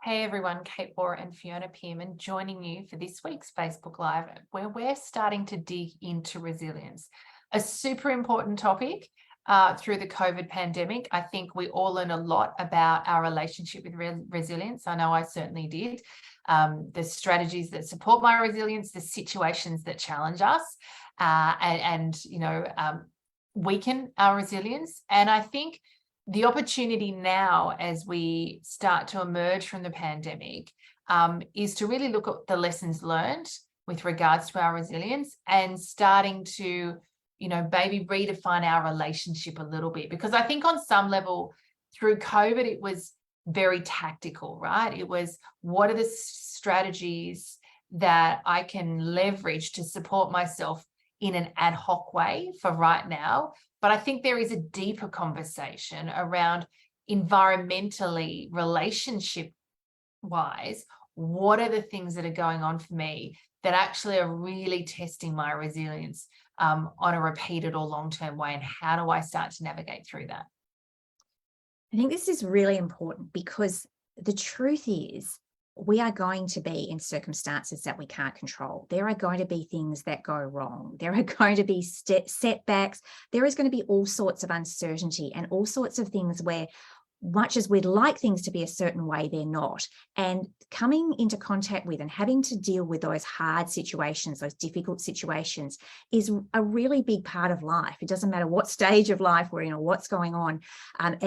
Hey everyone, Kate Boer and Fiona Pearman joining you for this week's Facebook Live, where we're starting to dig into resilience, a super important topic through the COVID pandemic. I think we all learn a lot about our relationship with resilience. I know I certainly did. The strategies that support my resilience, the situations that challenge us and weaken our resilience. And I think the opportunity now, as we start to emerge from the pandemic, is to really look at the lessons learned with regards to our resilience and starting to, maybe redefine our relationship a little bit. Because I think on some level through COVID, it was very tactical, right? It was, what are the strategies that I can leverage to support myself in an ad hoc way for right now? But I think there is a deeper conversation around environmentally, relationship-wise, what are the things that are going on for me that actually are really testing my resilience on a repeated or long-term way, and how do I start to navigate through that? I think this is really important because the truth is we are going to be in circumstances that we can't control. There are going to be things that go wrong. There are going to be setbacks. There is going to be all sorts of uncertainty and all sorts of things where, much as we'd like things to be a certain way, they're not. And coming into contact with and having to deal with those hard situations, those difficult situations, is a really big part of life. It doesn't matter what stage of life we're in or what's going on,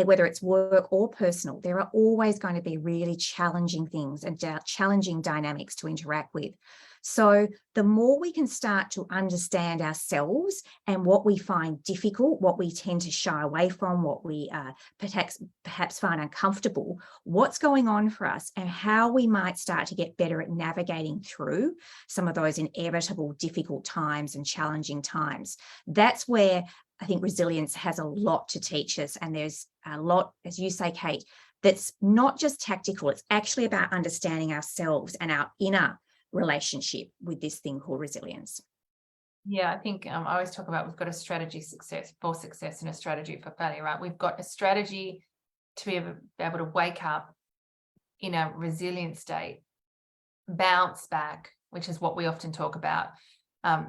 whether it's work or personal, there are always going to be really challenging things and challenging dynamics to interact with. So the more we can start to understand ourselves and what we find difficult, what we tend to shy away from, what we perhaps find uncomfortable, what's going on for us, and how we might start to get better at navigating through some of those inevitable difficult times and challenging times. That's where I think resilience has a lot to teach us. And there's a lot, as you say, Kate, that's not just tactical. It's actually about understanding ourselves and our inner relationship with this thing called resilience. Yeah, I think I always talk about we've got a strategy for success and a strategy for failure, right? We've got a strategy to be able to wake up in a resilient state, bounce back, which is what we often talk about.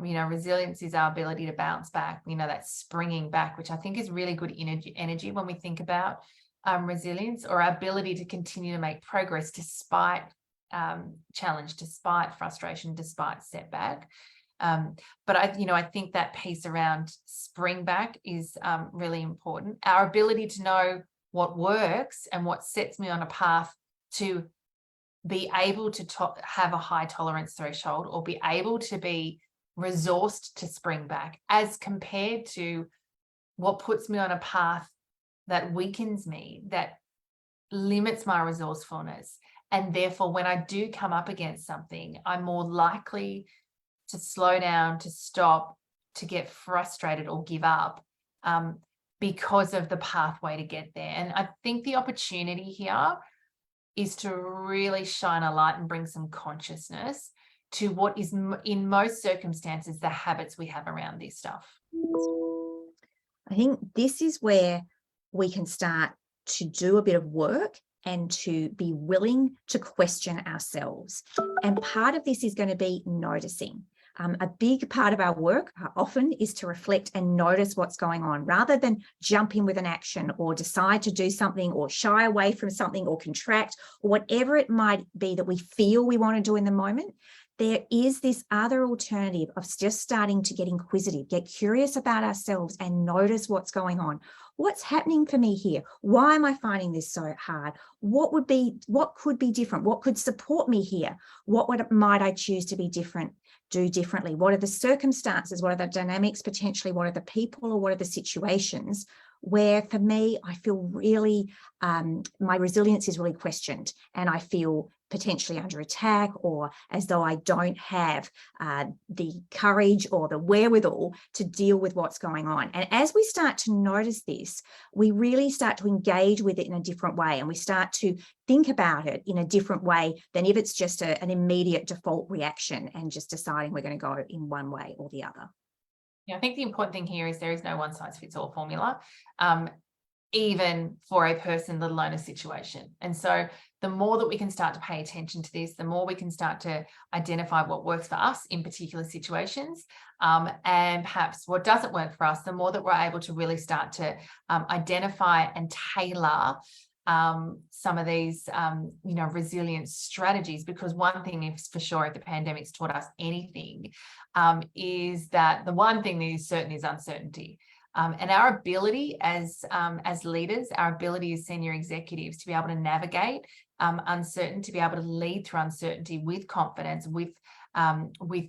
Resilience is our ability to bounce back, that springing back, which I think is really good energy when we think about resilience, or our ability to continue to make progress despite challenge, despite frustration, despite setback. But I think that piece around spring back is really important. Our ability to know what works and what sets me on a path to be able to have a high tolerance threshold, or be able to be resourced to spring back, as compared to what puts me on a path that weakens me, that limits my resourcefulness. And therefore, when I do come up against something, I'm more likely to slow down, to stop, to get frustrated or give up because of the pathway to get there. And I think the opportunity here is to really shine a light and bring some consciousness to what is, in most circumstances, the habits we have around this stuff. I think this is where we can start to do a bit of work and to be willing to question ourselves. And part of this is going to be noticing. A big part of our work often is to reflect and notice what's going on, rather than jump in with an action or decide to do something or shy away from something or contract or whatever it might be that we feel we want to do in the moment. There is this other alternative of just starting to get inquisitive, get curious about ourselves and notice what's going on. What's happening for me here? Why am I finding this so hard? What could be different? What could support me here? Might I choose to be different, do differently? What are the circumstances? What are the dynamics potentially? What are the people, or what are the situations where, for me, I feel really, my resilience is really questioned, and I feel potentially under attack, or as though I don't have the courage or the wherewithal to deal with what's going on. And as we start to notice this, we really start to engage with it in a different way, and we start to think about it in a different way than if it's just an immediate default reaction and just deciding we're going to go in one way or the other. Yeah, I think the important thing here is there is no one size fits all formula. even for a person, let alone a situation. And so the more that we can start to pay attention to this, the more we can start to identify what works for us in particular situations, and perhaps what doesn't work for us, the more that we're able to really start to identify and tailor some of these, resilience strategies. Because one thing is for sure, if the pandemic's taught us anything, is that the one thing that is certain is uncertainty. And our ability as leaders, our ability as senior executives to be able to navigate uncertainty, to be able to lead through uncertainty with confidence, with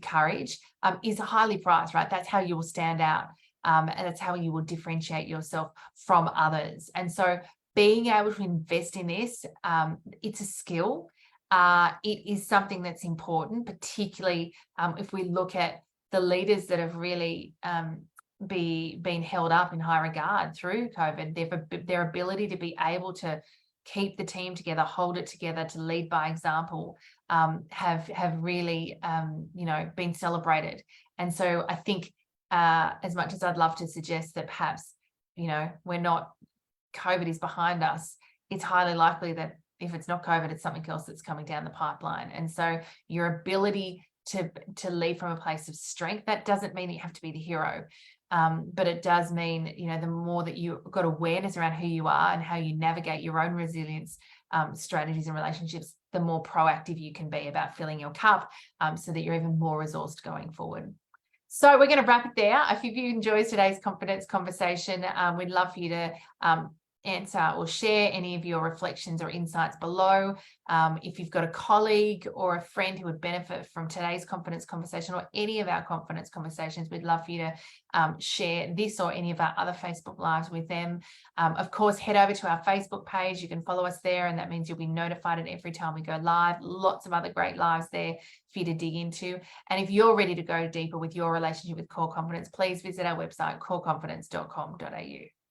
courage, is highly prized, right? That's how you will stand out, and that's how you will differentiate yourself from others. And so being able to invest in this, it's a skill. It is something that's important, particularly if we look at the leaders that have really been held up in high regard through COVID. Their ability to be able to keep the team together, hold it together, to lead by example, have really been celebrated. And so I think, as much as I'd love to suggest that perhaps COVID is behind us, it's highly likely that if it's not COVID, it's something else that's coming down the pipeline. And so your ability to lead from a place of strength, that doesn't mean that you have to be the hero. But it does mean, the more that you've got awareness around who you are and how you navigate your own resilience strategies and relationships, the more proactive you can be about filling your cup, so that you're even more resourced going forward. So we're going to wrap it there. If you enjoyed today's confidence conversation, we'd love for you to answer or share any of your reflections or insights below. If you've got a colleague or a friend who would benefit from today's confidence conversation or any of our confidence conversations, we'd love for you to share this or any of our other Facebook Lives with them. Of course, head over to our Facebook page. You can follow us there, and that means you'll be notified at every time we go live. Lots of other great lives there for you to dig into. And if you're ready to go deeper with your relationship with core confidence, please visit our website, coreconfidence.com.au.